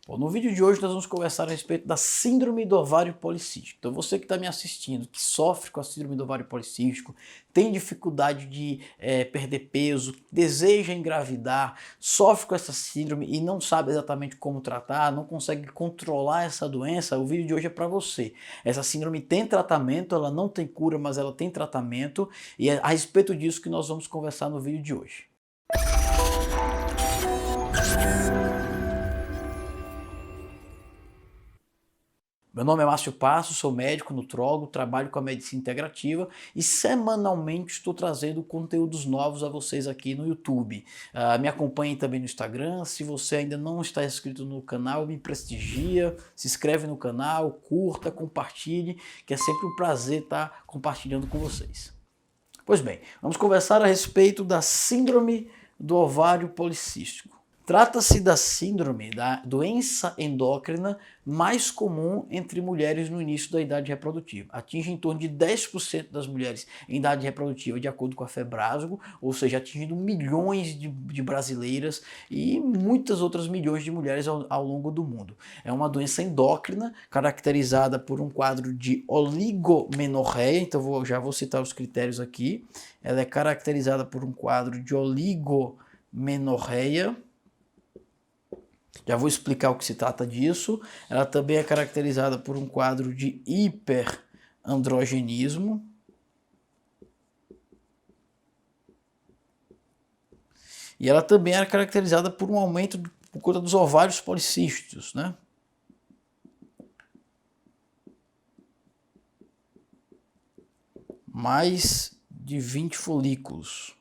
Bom, no vídeo de hoje nós vamos conversar a respeito da síndrome do ovário policístico. Então você que está me assistindo, que sofre com a síndrome do ovário policístico, tem dificuldade de perder peso, deseja engravidar, sofre com essa síndrome e não sabe exatamente como tratar, não consegue controlar essa doença, o vídeo de hoje é para você. Essa síndrome tem tratamento, ela não tem cura, mas ela tem tratamento e é a respeito disso que nós vamos conversar no vídeo de hoje. Meu nome é Márcio Passos, sou médico nutrólogo, trabalho com a medicina integrativa e semanalmente estou trazendo conteúdos novos a vocês aqui no YouTube. Me acompanhem também no Instagram. Se você ainda não está inscrito no canal, me prestigia, se inscreve no canal, curta, compartilhe, que é sempre um prazer estar compartilhando com vocês. Pois bem, vamos conversar a respeito da síndrome do ovário policístico. Trata-se da síndrome da doença endócrina mais comum entre mulheres no início da idade reprodutiva. Atinge em torno de 10% das mulheres em idade reprodutiva, de acordo com a Febrasgo, ou seja, atingindo milhões de brasileiras e muitas outras milhões de mulheres ao longo do mundo. É uma doença endócrina caracterizada por um quadro de oligomenorreia, então já vou citar os critérios aqui. Ela é caracterizada por um quadro de oligomenorreia. Já vou explicar o que se trata disso. Ela também é caracterizada por um quadro de hiperandrogenismo. E ela também é caracterizada por um aumento por conta dos ovários policísticos, né? Mais de 20 folículos.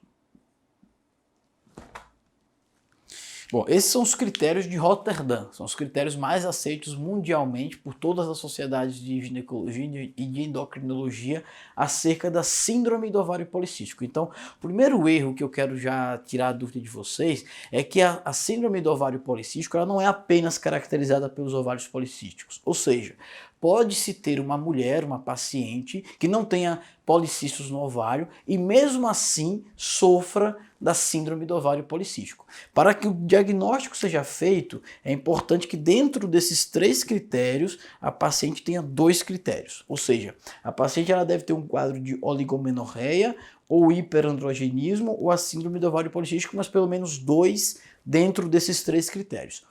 Bom, esses são os critérios de Rotterdam, são os critérios mais aceitos mundialmente por todas as sociedades de ginecologia e de endocrinologia acerca da síndrome do ovário policístico. Então, o primeiro erro que eu quero já tirar a dúvida de vocês é que a síndrome do ovário policístico ela não é apenas caracterizada pelos ovários policísticos, ou seja, pode-se ter uma mulher, uma paciente, que não tenha policistos no ovário e mesmo assim sofra da síndrome do ovário policístico. Para que o diagnóstico seja feito, é importante que dentro desses 3 critérios, a paciente tenha 2 critérios. Ou seja, a paciente ela deve ter um quadro de oligomenorreia, ou hiperandrogenismo, ou a síndrome do ovário policístico, mas pelo menos 2 dentro desses 3 critérios.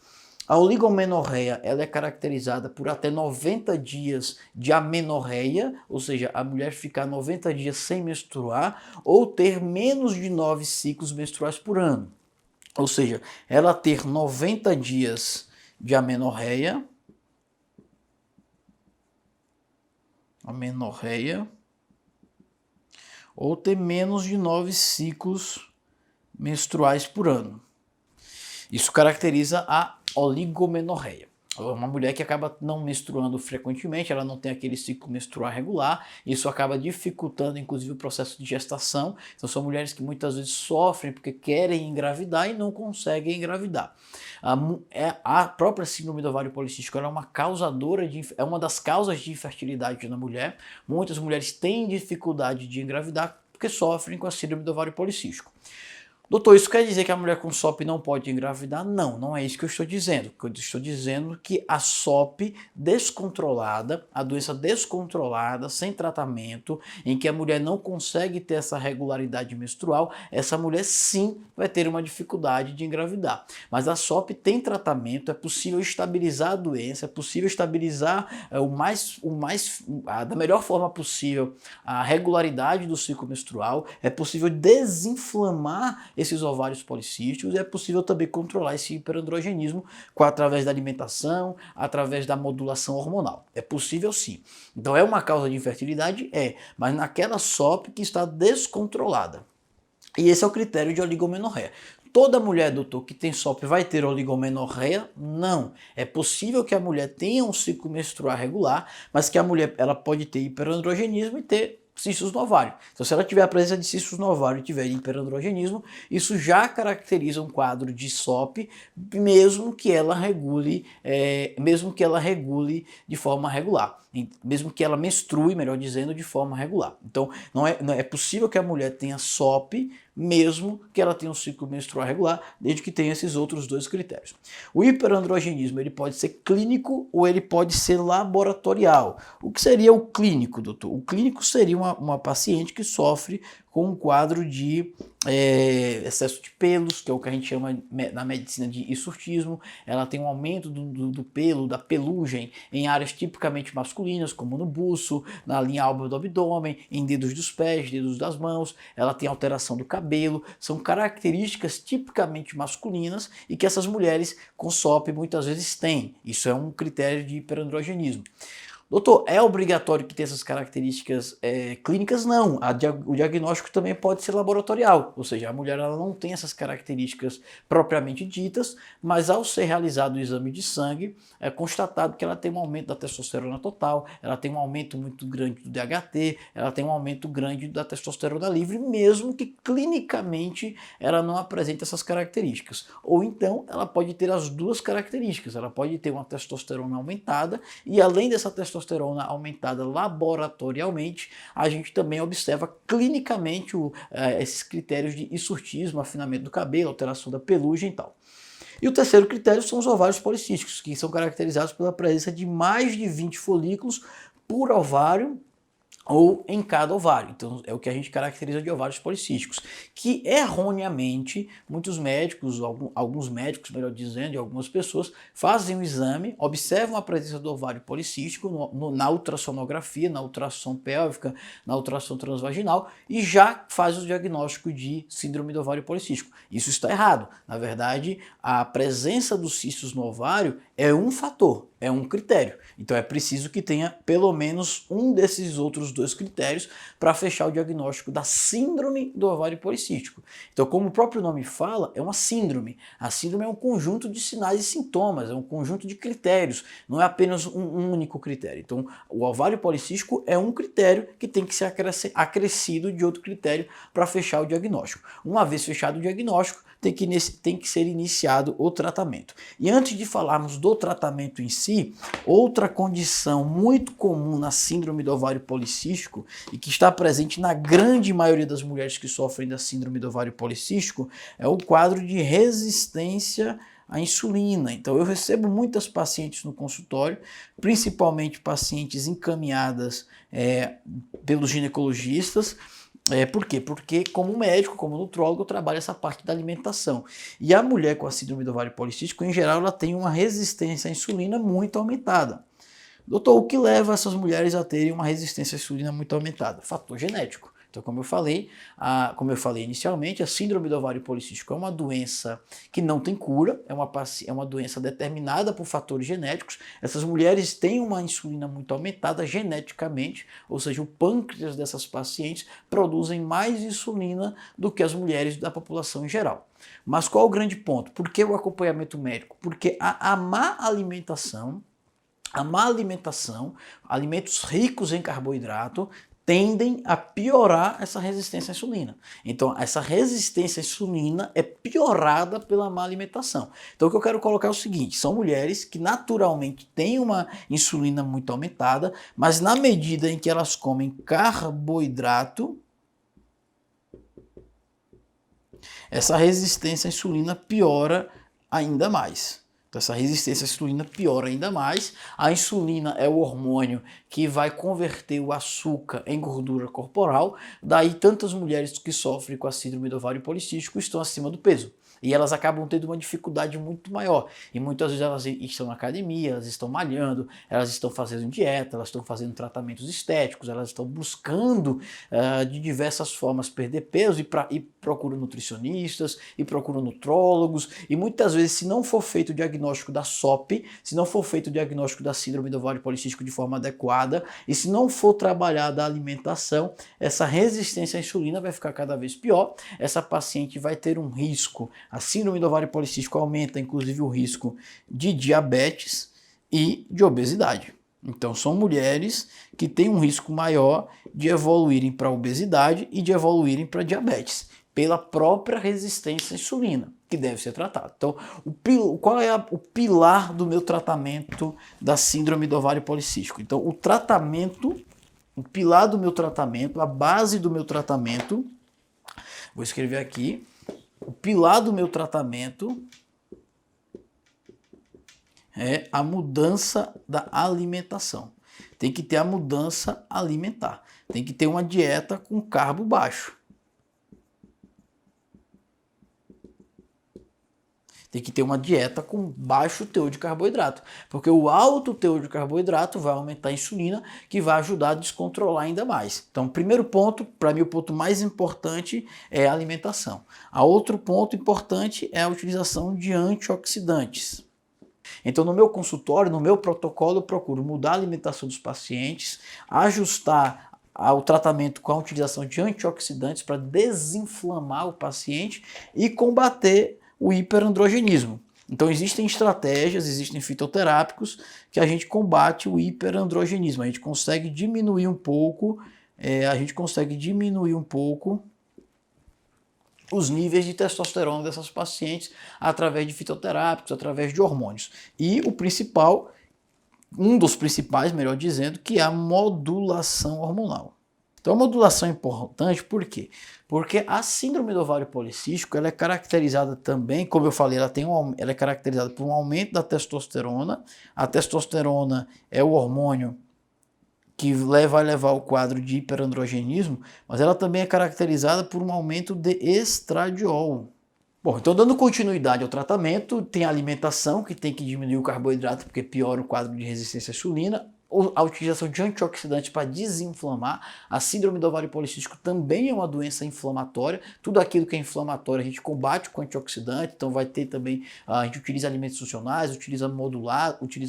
A oligomenorreia ela é caracterizada por até 90 dias de amenorreia, ou seja, a mulher ficar 90 dias sem menstruar ou ter menos de 9 ciclos menstruais por ano. Ou seja, ela ter 90 dias de amenorreia, ou ter menos de 9 ciclos menstruais por ano. Isso caracteriza a oligomenorreia. Uma mulher que acaba não menstruando frequentemente, ela não tem aquele ciclo menstrual regular, isso acaba dificultando inclusive o processo de gestação. Então são mulheres que muitas vezes sofrem porque querem engravidar e não conseguem engravidar. A própria síndrome do ovário policístico é uma causadora é uma das causas de infertilidade na mulher. Muitas mulheres têm dificuldade de engravidar porque sofrem com a síndrome do ovário policístico. Doutor, isso quer dizer que a mulher com SOP não pode engravidar? Não, não é isso que eu estou dizendo. Eu estou dizendo que a SOP descontrolada, a doença descontrolada, sem tratamento, em que a mulher não consegue ter essa regularidade menstrual, essa mulher sim vai ter uma dificuldade de engravidar. Mas a SOP tem tratamento, é possível estabilizar a doença, é possível estabilizar da melhor forma possível a regularidade do ciclo menstrual, é possível desinflamar esses ovários policísticos e é possível também controlar esse hiperandrogenismo através da alimentação, através da modulação hormonal. É possível sim. Então é uma causa de infertilidade? É, mas naquela SOP que está descontrolada. E esse é o critério de oligomenorreia. Toda mulher, doutor, que tem SOP vai ter oligomenorreia? Não. É possível que a mulher tenha um ciclo menstrual regular, mas que a mulher ela pode ter hiperandrogenismo e ter cistos no ovário. Então, se ela tiver a presença de cistos no ovário e tiver hiperandrogenismo, isso já caracteriza um quadro de SOP, mesmo que ela regule de forma regular, mesmo que ela menstrue, melhor dizendo, de forma regular. Então, não é possível que a mulher tenha SOP mesmo que ela tenha um ciclo menstrual regular, desde que tenha esses outros dois critérios. O hiperandrogenismo ele pode ser clínico ou ele pode ser laboratorial. O que seria o clínico, doutor? O clínico seria uma paciente que sofre com um quadro de excesso de pelos, que é o que a gente chama na medicina de hirsutismo. Ela tem um aumento do pelo, da pelugem, em áreas tipicamente masculinas, como no buço, na linha alba do abdômen, em dedos dos pés, dedos das mãos. Ela tem alteração do cabelo. São características tipicamente masculinas e que essas mulheres com SOP muitas vezes têm. Isso é um critério de hiperandrogenismo. Doutor, é obrigatório que tenha essas características clínicas? Não. O diagnóstico também pode ser laboratorial, ou seja, a mulher ela não tem essas características propriamente ditas, mas ao ser realizado o exame de sangue, é constatado que ela tem um aumento da testosterona total, ela tem um aumento muito grande do DHT, ela tem um aumento grande da testosterona livre, mesmo que clinicamente ela não apresente essas características. Ou então, ela pode ter as duas características, ela pode ter uma testosterona aumentada e além dessa testosterona aumentada laboratorialmente, a gente também observa clinicamente esses critérios de hirsutismo, afinamento do cabelo, alteração da pelugem e tal. E o terceiro critério são os ovários policísticos, que são caracterizados pela presença de mais de 20 folículos por ovário ou em cada ovário. Então é o que a gente caracteriza de ovários policísticos, que erroneamente muitos médicos, alguns médicos, melhor dizendo, e algumas pessoas fazem o exame, observam a presença do ovário policístico na ultrassonografia, na ultrassom pélvica, na ultrassom transvaginal e já faz o diagnóstico de síndrome do ovário policístico. Isso está errado. Na verdade, a presença dos cistos no ovário é um fator, é um critério. Então é preciso que tenha pelo menos um desses outros dois critérios para fechar o diagnóstico da síndrome do ovário policístico. Então, como o próprio nome fala, é uma síndrome. A síndrome é um conjunto de sinais e sintomas, é um conjunto de critérios, não é apenas um único critério. Então, o ovário policístico é um critério que tem que ser acrescido de outro critério para fechar o diagnóstico. Uma vez fechado o diagnóstico, tem que ser iniciado o tratamento. E antes de falarmos do tratamento em si, outra condição muito comum na síndrome do ovário policístico e que está presente na grande maioria das mulheres que sofrem da síndrome do ovário policístico é o quadro de resistência à insulina. Então eu recebo muitas pacientes no consultório, principalmente pacientes encaminhadas pelos ginecologistas. Por quê? Porque como médico, como nutrólogo, eu trabalho essa parte da alimentação. E a mulher com a síndrome do ovário policístico, em geral, ela tem uma resistência à insulina muito aumentada. Doutor, o que leva essas mulheres a terem uma resistência à insulina muito aumentada? Fator genético. Então, como eu falei inicialmente, a síndrome do ovário policístico é uma doença que não tem cura, é uma doença determinada por fatores genéticos. Essas mulheres têm uma insulina muito aumentada geneticamente, ou seja, o pâncreas dessas pacientes produzem mais insulina do que as mulheres da população em geral. Mas qual o grande ponto? Por que o acompanhamento médico? Porque a má alimentação, alimentos ricos em carboidrato, tendem a piorar essa resistência à insulina. Então, essa resistência à insulina é piorada pela má alimentação. Então, o que eu quero colocar é o seguinte, são mulheres que naturalmente têm uma insulina muito aumentada, mas na medida em que elas comem carboidrato, essa resistência à insulina piora ainda mais. Então, essa resistência à insulina piora ainda mais. A insulina é o hormônio que vai converter o açúcar em gordura corporal. Daí, tantas mulheres que sofrem com a síndrome do ovário policístico estão acima do peso. E elas acabam tendo uma dificuldade muito maior. E muitas vezes elas estão na academia, elas estão malhando, elas estão fazendo dieta, elas estão fazendo tratamentos estéticos, elas estão buscando de diversas formas perder peso e procuram nutricionistas, e procuram nutrólogos. E muitas vezes, se não for feito o diagnóstico da SOP, se não for feito o diagnóstico da síndrome do ovário policístico de forma adequada, e se não for trabalhada a alimentação, essa resistência à insulina vai ficar cada vez pior. Essa paciente vai ter um risco. A síndrome do ovário policístico aumenta, inclusive, o risco de diabetes e de obesidade. Então, são mulheres que têm um risco maior de evoluírem para obesidade e de evoluírem para diabetes, pela própria resistência à insulina, que deve ser tratada. Então, qual é o pilar do meu tratamento da síndrome do ovário policístico? Então, o pilar do meu tratamento, a base do meu tratamento, Vou escrever aqui, o pilar do meu tratamento é a mudança da alimentação. Tem que ter a mudança alimentar. Tem que ter uma dieta com carbo baixo. Tem que ter uma dieta com baixo teor de carboidrato, porque o alto teor de carboidrato vai aumentar a insulina, que vai ajudar a descontrolar ainda mais. Então, primeiro ponto, para mim o ponto mais importante é a alimentação. A outro ponto importante é a utilização de antioxidantes. Então, no meu consultório, no meu protocolo, eu procuro mudar a alimentação dos pacientes, ajustar o tratamento com a utilização de antioxidantes para desinflamar o paciente e combater o hiperandrogenismo. Então existem estratégias, existem fitoterápicos que a gente combate o hiperandrogenismo. A gente consegue diminuir um pouco, os níveis de testosterona dessas pacientes através de fitoterápicos, através de hormônios. E o principal, um dos principais, melhor dizendo, que é a modulação hormonal. Então a modulação é importante por quê? Porque a síndrome do ovário policístico ela é caracterizada também, como eu falei, ela é caracterizada por um aumento da testosterona. A testosterona é o hormônio que vai levar ao quadro de hiperandrogenismo, mas ela também é caracterizada por um aumento de estradiol. Bom, então dando continuidade ao tratamento, tem a alimentação, que tem que diminuir o carboidrato, porque piora o quadro de resistência à insulina, a utilização de antioxidantes para desinflamar. A síndrome do ovário policístico também é uma doença inflamatória. Tudo aquilo que é inflamatório a gente combate com antioxidante, então vai ter também, a gente utiliza alimentos funcionais, utiliza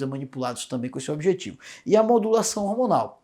manipulados também com esse objetivo. E a modulação hormonal.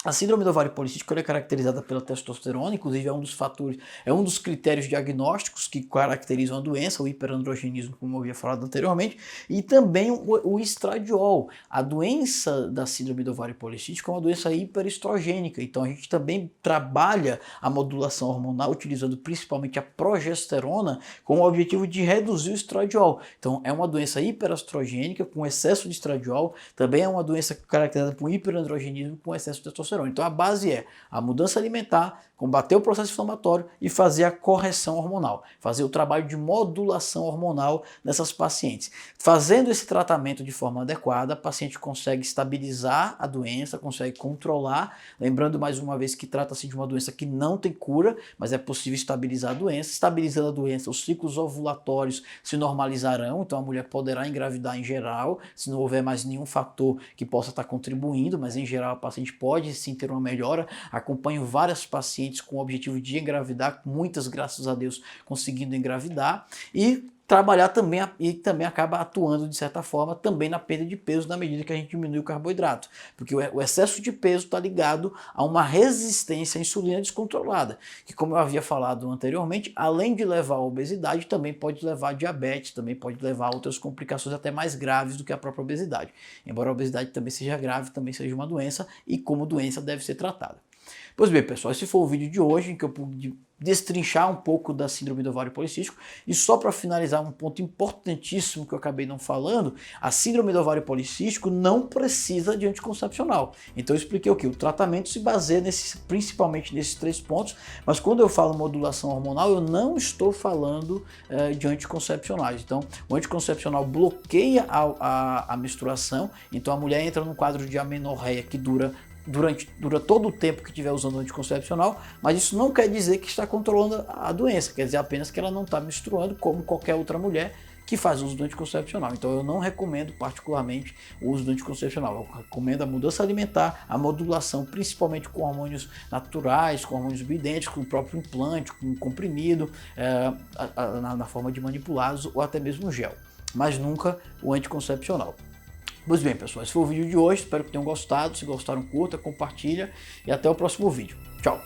A síndrome do ovário policístico é caracterizada pela testosterona, inclusive é um dos fatores, é um dos critérios diagnósticos que caracterizam a doença, o hiperandrogenismo, como eu havia falado anteriormente, e também o estradiol. A doença da síndrome do ovário policístico é uma doença hiperestrogênica, então a gente também trabalha a modulação hormonal utilizando principalmente a progesterona com o objetivo de reduzir o estradiol. Então é uma doença hiperestrogênica com excesso de estradiol, também é uma doença caracterizada por hiperandrogenismo com excesso de testosterona. Então a base é a mudança alimentar, combater o processo inflamatório e fazer a correção hormonal, fazer o trabalho de modulação hormonal nessas pacientes. Fazendo esse tratamento de forma adequada, a paciente consegue estabilizar a doença, consegue controlar, lembrando mais uma vez que trata-se de uma doença que não tem cura, mas é possível estabilizar a doença. Estabilizando a doença, os ciclos ovulatórios se normalizarão, então a mulher poderá engravidar em geral, se não houver mais nenhum fator que possa estar contribuindo, mas em geral a paciente pode sim ter uma melhora. Acompanho várias pacientes com o objetivo de engravidar, muitas, graças a Deus, conseguindo engravidar, e trabalhar também, e também acaba atuando de certa forma também na perda de peso na medida que a gente diminui o carboidrato, porque o excesso de peso está ligado a uma resistência à insulina descontrolada, que, como eu havia falado anteriormente, além de levar à obesidade, também pode levar a diabetes, também pode levar a outras complicações até mais graves do que a própria obesidade. Embora a obesidade também seja grave, também seja uma doença, e como doença deve ser tratada. Pois bem, pessoal, esse foi o vídeo de hoje em que eu pude destrinchar um pouco da síndrome do ovário policístico. E só para finalizar, um ponto importantíssimo que eu acabei não falando: a síndrome do ovário policístico não precisa de anticoncepcional. Então eu expliquei o que? O tratamento se baseia principalmente nesses 3 pontos, mas quando eu falo modulação hormonal, eu não estou falando de anticoncepcionais. Então o anticoncepcional bloqueia a menstruação, então a mulher entra num quadro de amenorreia que dura todo o tempo que estiver usando o anticoncepcional, mas isso não quer dizer que está controlando a doença, quer dizer apenas que ela não está menstruando como qualquer outra mulher que faz uso do anticoncepcional. Então eu não recomendo particularmente o uso do anticoncepcional. Eu recomendo a mudança alimentar, a modulação, principalmente com hormônios naturais, com hormônios bioidênticos, com o próprio implante, com comprimido, na forma de manipulados ou até mesmo gel, mas nunca o anticoncepcional. Pois bem, pessoal, esse foi o vídeo de hoje, espero que tenham gostado. Se gostaram, curta, compartilha e até o próximo vídeo. Tchau!